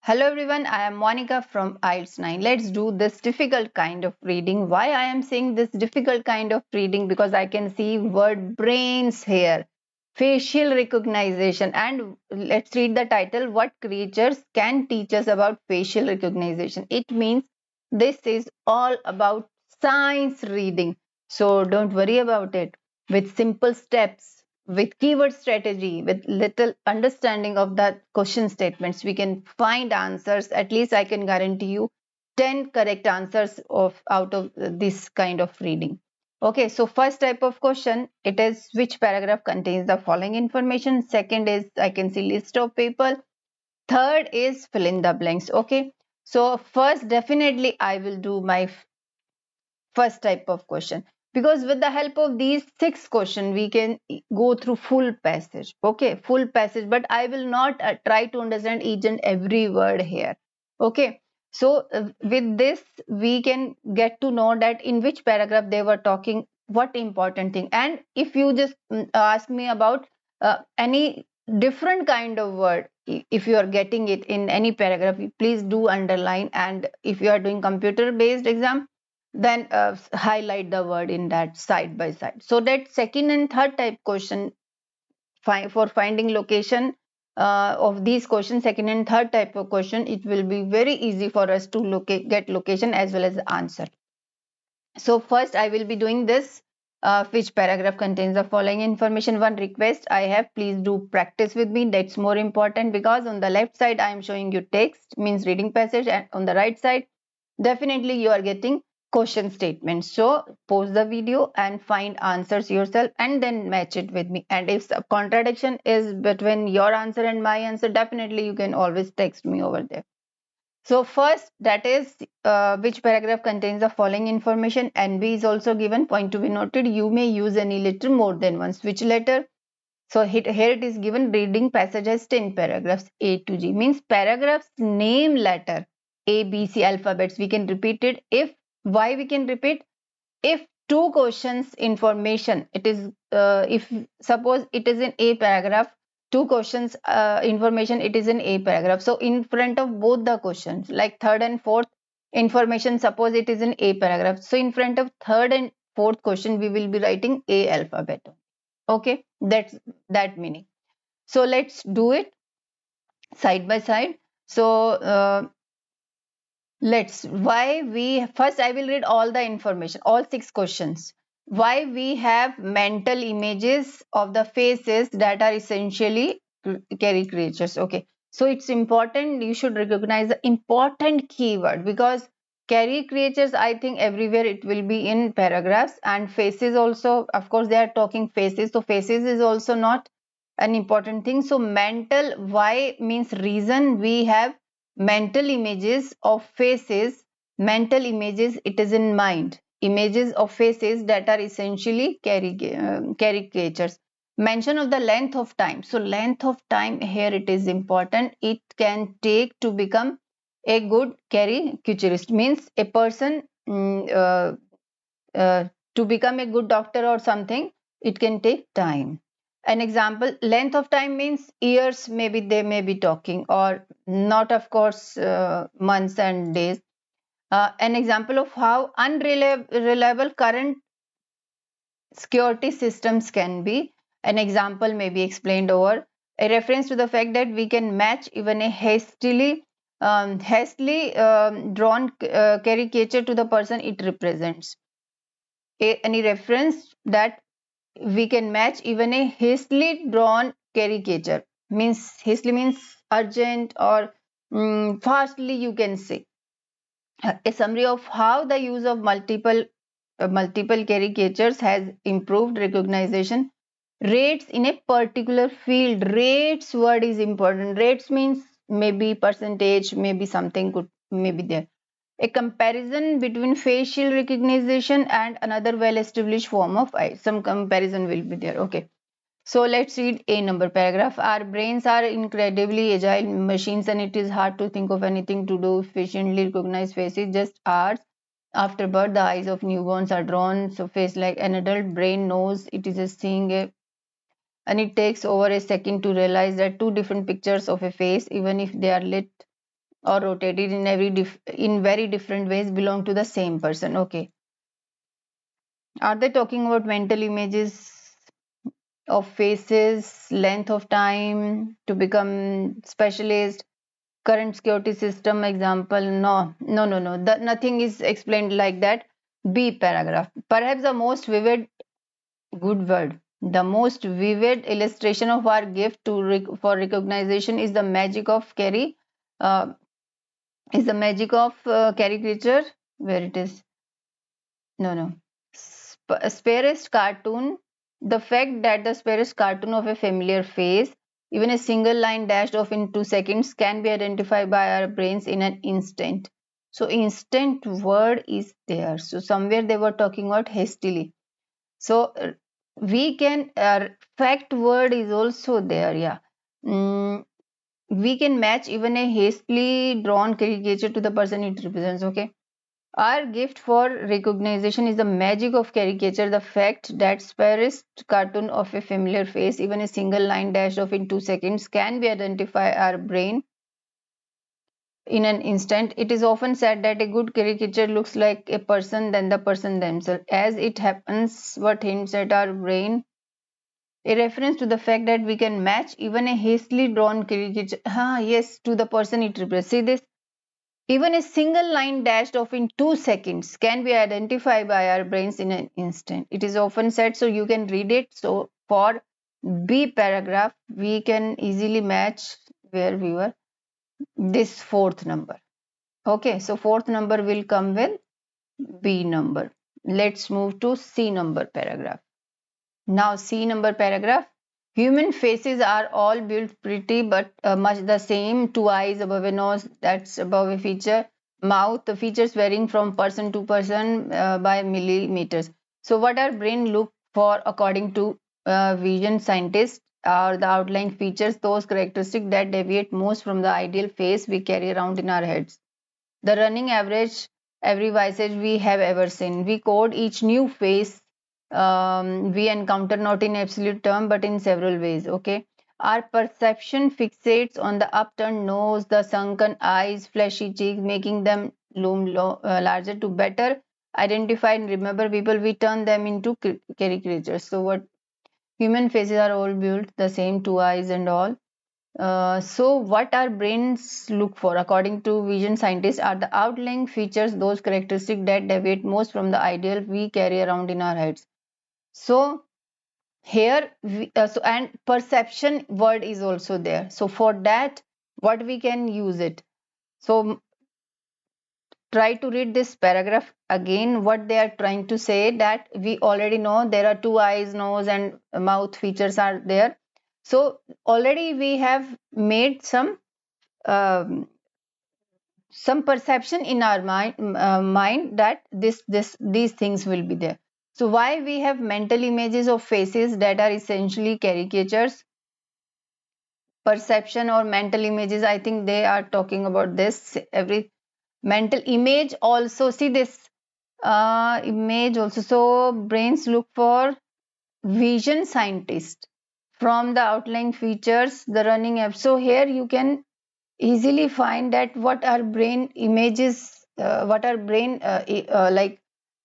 Hello everyone, I am Monica from IELTS 9. Let's do this difficult kind of reading. Why I am saying this difficult kind of reading? Because I can see word brains here. Facial recognition. And let's read the title. What creatures can teach us about facial recognition? It means this is all about science reading. So don't worry about it. With simple steps, with keyword strategy, with little understanding of the question statements, we can find answers. At least I can guarantee you 10 correct answers of out of this kind of reading. Okay, so first type of question, it is which paragraph contains the following information. Second is I can see list of people. Third is fill in the blanks. Okay, so first definitely I will do my first type of question, because with the help of these six questions we can go through full passage. Okay, full passage, but I will not try to understand each and every word here. Okay, so with this we can get to know that in which paragraph they were talking what important thing. And if you just ask me about any different kind of word, if you are getting it in any paragraph, please do underline. And if you are doing computer based exam, then highlight the word in that side by side. So that second and third type question, for finding location of these questions, second and third type of question, it will be very easy for us to get location as well as the answer. So first I will be doing this, which paragraph contains the following information. One request I have, please do practice with me. That's more important, because on the left side I am showing you text, means reading passage, and on the right side definitely you are getting question statements. So pause the video and find answers yourself and then match it with me. And if a contradiction is between your answer and my answer, definitely you can always text me over there. So first, that is which paragraph contains the following information. NB is also given. Point to be noted, you may use any letter more than once. Which letter? So here it is given, reading passage has 10 paragraphs, A to G. Means paragraphs name letter A, B, C alphabets. We can repeat it. If, why we can repeat? If two questions information, it is, if suppose it is in A paragraph, two questions information, it is in A paragraph. So in front of both the questions, like third and fourth information, suppose it is in A paragraph. So in front of third and fourth question, we will be writing A alphabet. Okay, that's that meaning. So let's do it side by side. So let's, why we, first I will read all the information, all six questions. Why we have mental images of the faces that are essentially caricatures. Okay, so it's important, you should recognize the important keyword, because caricatures, I think everywhere it will be in paragraphs, and faces also, of course they are talking faces, so faces is also not an important thing. So mental, why means reason we have mental images of faces. Mental images, it is in mind, images of faces that are essentially caricatures. Mention of the length of time. So length of time here it is important. It can take to become a good caricaturist, means a person to become a good doctor or something, it can take time. An example, length of time means years, maybe they may be talking, or not, of course, months and days. An example of how unreliable current security systems can be. An example may be explained over. A reference to the fact that we can match even a hastily drawn caricature to the person it represents. Any reference that we can match even a hastily drawn caricature, means hastily means urgent, or fastly you can say. A summary of how the use of multiple caricatures has improved recognition rates in a particular field. Rates word is important. Rates means maybe percentage, maybe something could maybe there. A comparison between facial recognition and another well-established form of eye. Some comparison will be there. Okay. So let's read a number paragraph. Our brains are incredibly agile machines, and it is hard to think of anything to do efficiently recognize faces. Just hours after birth, the eyes of newborns are drawn so face like an adult brain knows it is seeing a, and it takes over a second to realize that two different pictures of a face, even if they are lit or rotated in very different ways belong to the same person. Okay. Are they talking about mental images of faces, length of time to become specialist, current security system example? No, no, no, no. Nothing is explained like that. B paragraph. Perhaps the most vivid, good word. The most vivid illustration of our gift for recognition is the magic of uh, caricature. Where it is? No, no. Sparest cartoon. The fact that the sparest cartoon of a familiar face, even a single line dashed off in 2 seconds, can be identified by our brains in an instant. So, instant word is there. So, somewhere they were talking about hastily. So, we can, fact word is also there. Yeah. Mm, we can match even a hastily drawn caricature to the person it represents. Okay. Our gift for recognition is the magic of caricature, the fact that sparest cartoon of a familiar face, even a single line dashed off in 2 seconds, can be identified our brain in an instant. It is often said that a good caricature looks like a person than the person themselves. As it happens, what hints at our brain a reference to the fact that we can match even a hastily drawn caricature, yes, to the person it represents. See this? Even a single line dashed off in 2 seconds can be identified by our brains in an instant. It is often said, so you can read it. So for B paragraph, we can easily match where we were. This fourth number. Okay, so fourth number will come with B number. Let's move to C number paragraph. Now, C number paragraph. Human faces are all built pretty but much the same. Two eyes above a nose, that's above a feature. Mouth, the features varying from person to person by millimeters. So, what our brain look for according to vision scientists are the outlying features, those characteristics that deviate most from the ideal face we carry around in our heads. The running average every visage we have ever seen. We code each new face we encounter not in absolute term but in several ways. Okay. Our perception fixates on the upturned nose, the sunken eyes, fleshy cheeks, making them loom larger to better identify and remember people. We turn them into caricatures. So what human faces are all built the same, two eyes and all. So, what our brains look for, according to vision scientists, are the outlying features, those characteristics that deviate most from the ideal we carry around in our heads. So, here, and perception word is also there. So, for that, what we can use it? So, try to read this paragraph again. What they are trying to say that we already know there are two eyes, nose, and mouth features are there. So, already we have made um, some perception in our mind that these things will be there. So why we have mental images of faces that are essentially caricatures? Perception or mental images, I think they are talking about this. Every mental image also, see this image also. So brains look for vision scientist from the outlying features, the running app. So here you can easily find that what our brain images, what our brain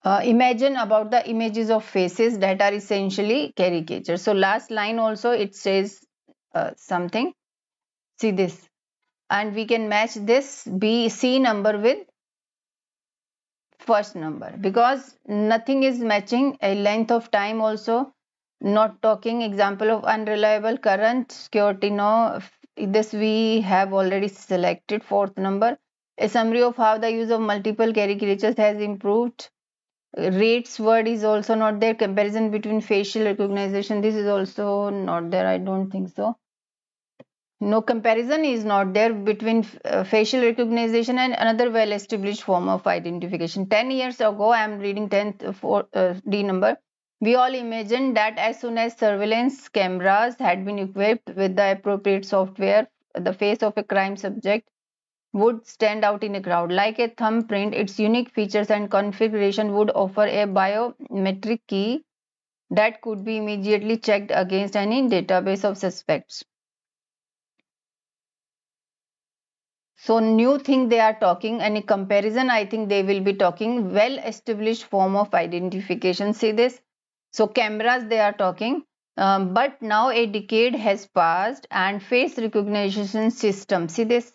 imagine about the images of faces that are essentially caricatures. So last line also it says something. See this, and we can match this B C number with first number because nothing is matching a length of time also not talking example of unreliable current security. No, this we have already selected fourth number. A summary of how the use of multiple caricatures has improved. Rates word is also not there. Comparison between facial recognition, this is also not there, I don't think so. No comparison is not there between facial recognition and another well-established form of identification. 10 years ago, I am reading 10th for D number. We all imagined that as soon as surveillance cameras had been equipped with the appropriate software, the face of a crime subject would stand out in a crowd. Like a thumbprint, its unique features and configuration would offer a biometric key that could be immediately checked against any database of suspects. So new thing they are talking, and in comparison, I think they will be talking well established form of identification. See this? So cameras they are talking, but now a decade has passed and face recognition system. See this?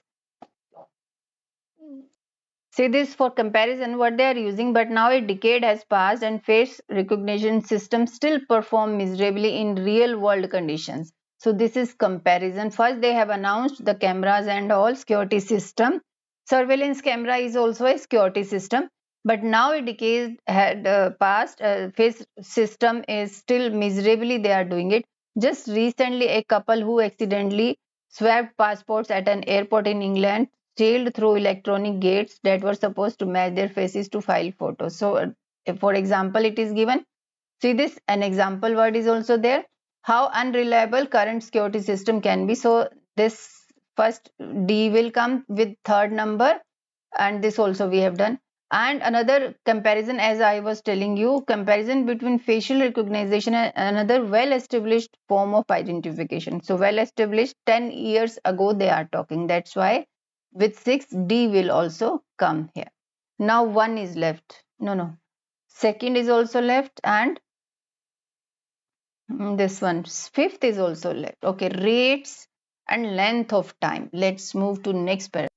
See this for comparison what they are using, but now a decade has passed and face recognition systems still perform miserably in real world conditions. So this is comparison. First they have announced the cameras and all security system. Surveillance camera is also a security system, but now a decade had passed. Face system is still miserably they are doing it. Just recently a couple who accidentally swapped passports at an airport in England sailed through electronic gates that were supposed to match their faces to file photos. So, for example, it is given. See this, an example word is also there. How unreliable current security system can be. So, this first D will come with third number, and this also we have done. And another comparison, as I was telling you, comparison between facial recognition and another well established form of identification. So well established 10 years ago they are talking. That's why with 6 D will also come here. Now one is left. No. Second is also left, and this one fifth is also left. Okay, rates and length of time. Let's move to next paragraph.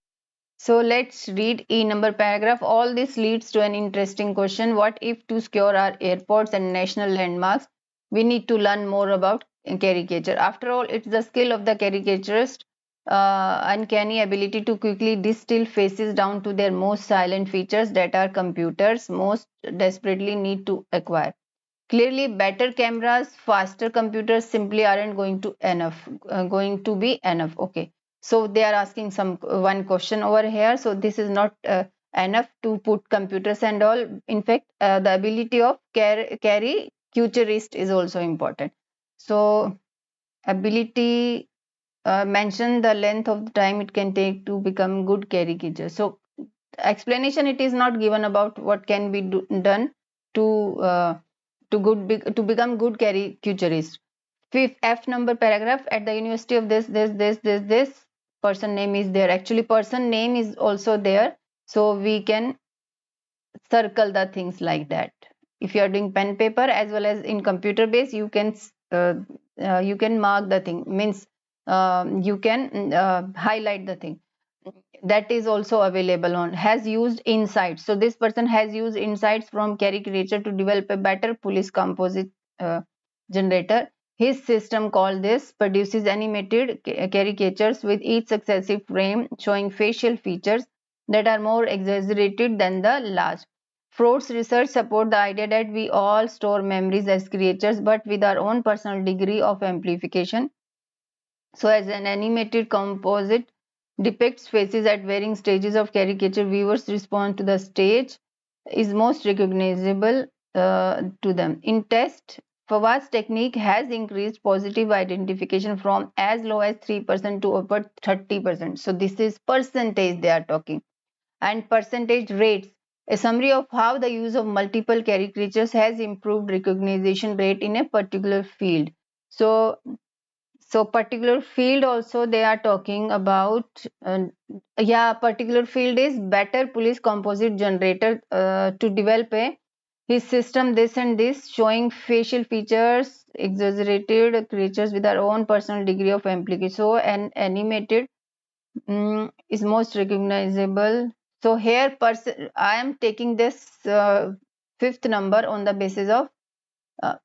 So let's read E number paragraph. All this leads to an interesting question. What if to secure our airports and national landmarks, we need to learn more about caricature? After all, it's the skill of the caricaturist, uncanny ability to quickly distill faces down to their most silent features that our computers most desperately need to acquire. Clearly, better cameras, faster computers simply aren't going to be enough. Okay, so they are asking some one question over here. So this is not enough to put computers and all. In fact, the ability of carry futurist is also important. So ability mention the length of the time it can take to become good caricature. So explanation it is not given about what can be done to to become good caricaturist. Fifth F number paragraph, at the university of this person name is there. Actually person name is also there, so we can circle the things like that. If you are doing pen paper as well as in computer base, you can mark the thing, means you can highlight the thing. That is also available on has used insights. So this person has used insights from caricature to develop a better police composite uh, generator. His system called this produces animated caricatures with each successive frame showing facial features that are more exaggerated than the last. Freud's research support the idea that we all store memories as creatures, but with our own personal degree of amplification. So, as an animated composite depicts faces at varying stages of caricature, viewers respond to the stage is most recognizable to them. In test, Fawaz's technique has increased positive identification from as low as 3% to over 30%. So, this is percentage they are talking. And percentage rates, a summary of how the use of multiple caricatures has improved recognition rate in a particular field. So, particular field also they are talking about. Yeah, particular field is better police composite generator to develop a his system this and this showing facial features exaggerated creatures with our own personal degree of amplification. So an animated is most recognizable. So here person I am taking this fifth number on the basis of uh,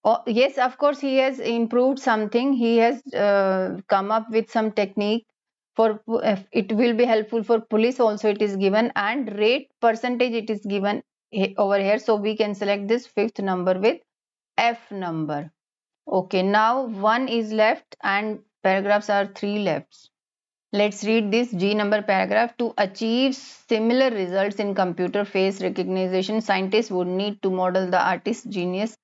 oh, yes, of course, he has improved something. He has come up with some technique for it will be helpful for police also. It is given and rate percentage it is given over here. So we can select this fifth number with F number. Okay, now one is left and paragraphs are three left. Let's read this G number paragraph. To achieve similar results in computer face recognition, scientists would need to model the artist's genius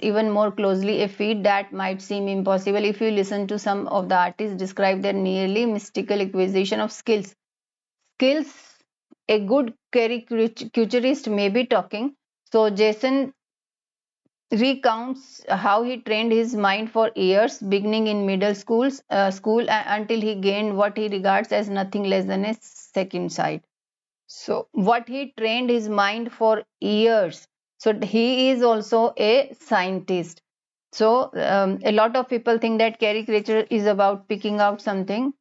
even more closely, a feat that might seem impossible if you listen to some of the artists describe their nearly mystical acquisition of skills. Skills, a good caricaturist may be talking. So Jason recounts how he trained his mind for years, beginning in middle school until he gained what he regards as nothing less than a second sight. So, what he trained his mind for years. So, he is also a scientist. So, a lot of people think that caricature is about picking out something.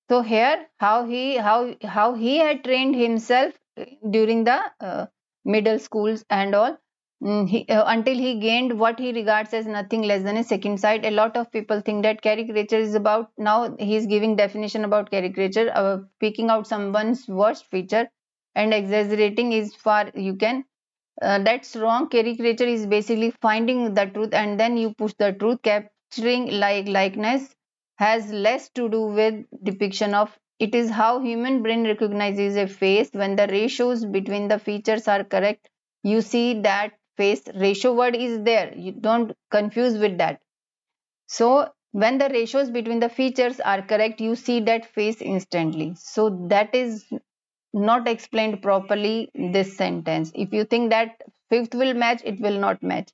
So here, how he had trained himself during the middle schools and all, until he gained what he regards as nothing less than a second sight. A lot of people think that caricature is about, now he is giving definition about caricature, picking out someone's worst feature and exaggerating is far you can. That's wrong. Caricature is basically finding the truth and then you push the truth. Capturing likeness has less to do with depiction of. It is how human brain recognizes a face. When the ratios between the features are correct, you see that face. Ratio word is there, you don't confuse with that. So when the ratios between the features are correct, you see that face instantly. So that is not explained properly this sentence. If you think that fifth will match, it will not match.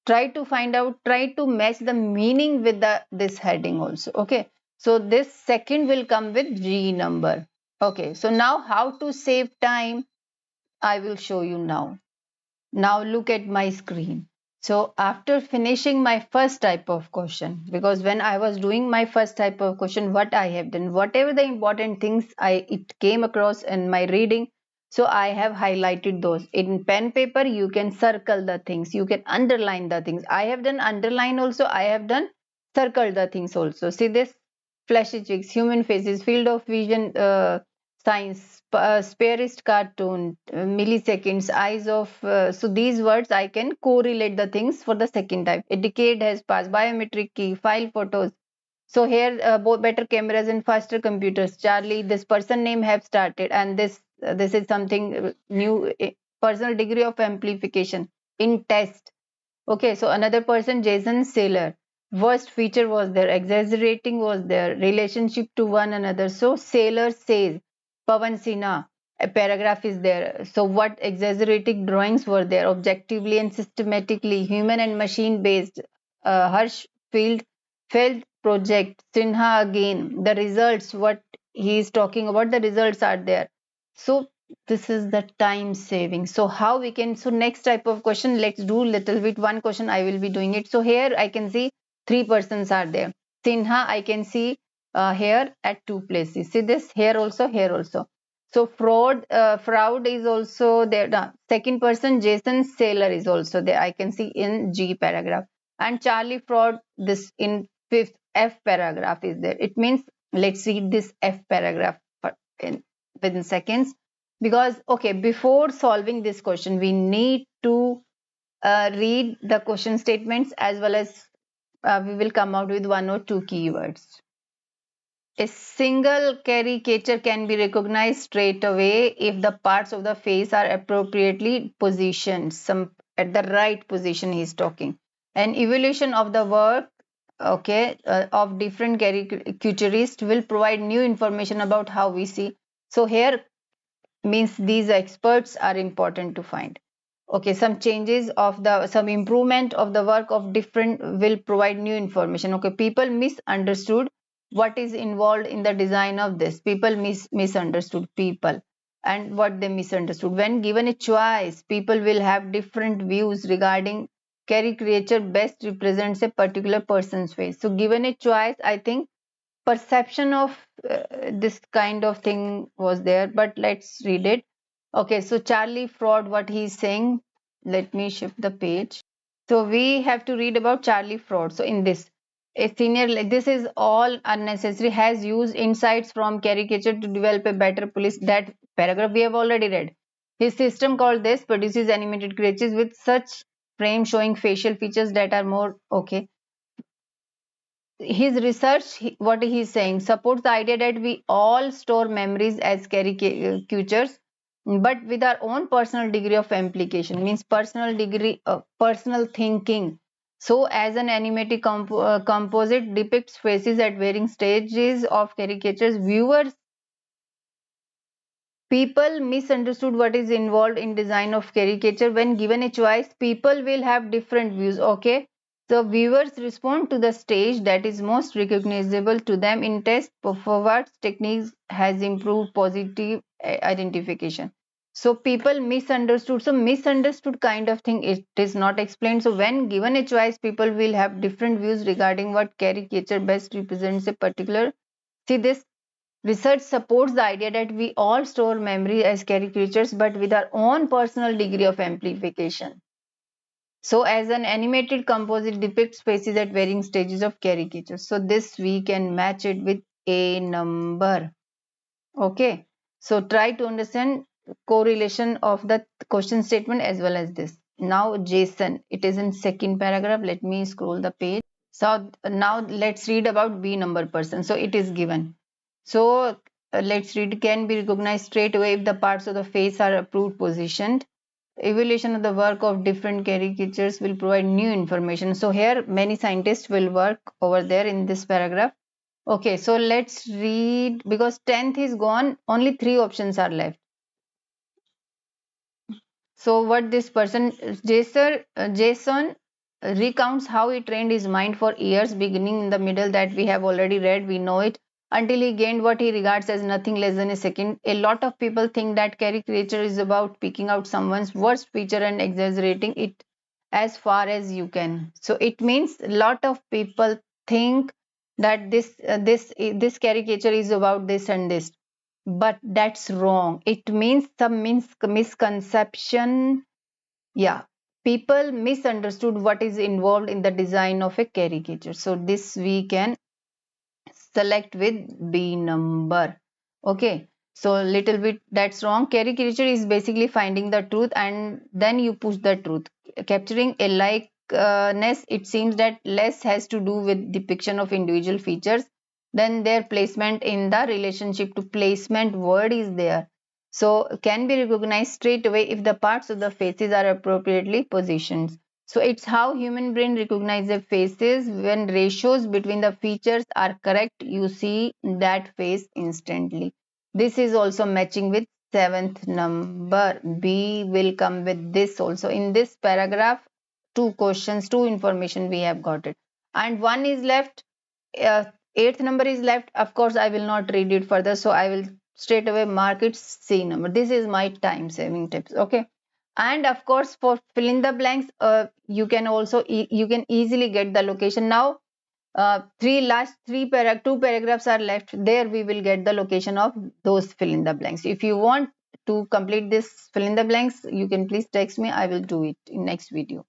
Try to find out, try to match the meaning with the this heading also. Okay, so this second will come with G number. Okay, so now how to save time, I will show you now. Now look at my screen. So after finishing my first type of question, because when I was doing my first type of question, what I have done, whatever the important things it came across in my reading, so I have highlighted those. In pen paper, you can circle the things, you can underline the things. I have done underline also, I have done circle the things also. See this: fleshy cheeks, human faces, field of vision, science, sparest cartoon, milliseconds, eyes of. So these words I can correlate the things for the second type. A decade has passed, biometric key, file photos. So here, both better cameras and faster computers. Charlie, this person name have started, and this is something new. Personal degree of amplification in test. Okay, so another person, Jason Saylor. Worst feature was there, exaggerating was there, relationship to one another. So Saylor says, Pavan Sinha, a paragraph is there. So what exaggerating drawings were there, objectively and systematically, human and machine based. Harsh Field project, Sinha again. The results, what he is talking about, the results are there. So this is the time saving. So how we can, so next type of question, let's do little bit one question, I will be doing it. So here I can see three persons are there. Sinha I can see here at two places. See this, here also, here also. So fraud is also there. Second person, Jason Saylor is also there, I can see in G paragraph. And Charlie fraud, this in fifth F paragraph is there. It means, let's read this F paragraph in within seconds. Because okay, before solving this question, we need to read the question statements, as well as we will come out with one or two keywords. A single caricature can be recognized straight away if the parts of the face are appropriately positioned, some at the right position he is talking. An evaluation of the work, okay, of different caricaturists will provide new information about how we see. So here means these experts are important to find. Okay, some changes of the, some improvement of the work of different will provide new information. Okay, people misunderstood what is involved in the design of this. People misunderstood people, and what they misunderstood. When given a choice, people will have different views regarding caricature best represents a particular person's face. So given a choice, I think perception of this kind of thing was there. But let's read it. Okay, so Charlie fraud, what he's saying, let me shift the page. So we have to read about Charlie fraud. So in this, a senior, like this is all unnecessary, has used insights from caricature to develop a better police. That paragraph we have already read. His system called this produces animated creatures with such frame showing facial features that are more okay. His research, what he's saying, supports the idea that we all store memories as caricatures, but with our own personal degree of application, means personal degree of personal thinking. So as an animated composite depicts faces at varying stages of caricatures, viewers People misunderstood what is involved in design of caricature. When given a choice, people will have different views. Okay, so viewers respond to the stage that is most recognizable to them in test. Forward techniques has improved positive identification. So people misunderstood. So misunderstood kind of thing, it is not explained. So when given a choice, people will have different views regarding what caricature best represents a particular. See, this research supports the idea that we all store memory as caricatures, but with our own personal degree of amplification. So, as an animated composite depicts faces at varying stages of caricature. So, this we can match it with a number. Okay. So, try to understand correlation of the question statement as well as this. Now, Jason, it is in second paragraph. Let me scroll the page. So now let's read about B number person. So it is given. So let's read. Can be recognized straight away if the parts of the face are approved positioned. Evaluation of the work of different caricatures will provide new information. So here many scientists will work over there in this paragraph. Okay, so let's read because 10th is gone. Only three options are left. So what this person, Jason recounts how he trained his mind for years, beginning in the middle that we have already read, we know it, until he gained what he regards as nothing less than a second. A lot of people think that caricature is about picking out someone's worst feature and exaggerating it as far as you can. So it means a lot of people think that this caricature is about this and this, but that's wrong. It means some misconception. Yeah, people misunderstood what is involved in the design of a caricature. So this we can select with B number. Okay, so little bit that's wrong. Caricature is basically finding the truth and then you push the truth. Capturing a likeness, it seems that less has to do with depiction of individual features than their placement in the relationship to placement word is there. So can be recognized straight away if the parts of the faces are appropriately positioned. So it's how human brain recognizes faces. When ratios between the features are correct, you see that face instantly. This is also matching with seventh number. B will come with this also. In this paragraph, two questions, two information we have got it. And one is left, eighth number is left. Of course, I will not read it further. So I will straight away mark it C number. This is my time saving tips. Okay, and of course for fill in the blanks, you can also you can easily get the location. Now two paragraphs are left. There we will get the location of those fill in the blanks. If you want to complete this fill in the blanks, you can please text me. I will do it in next video.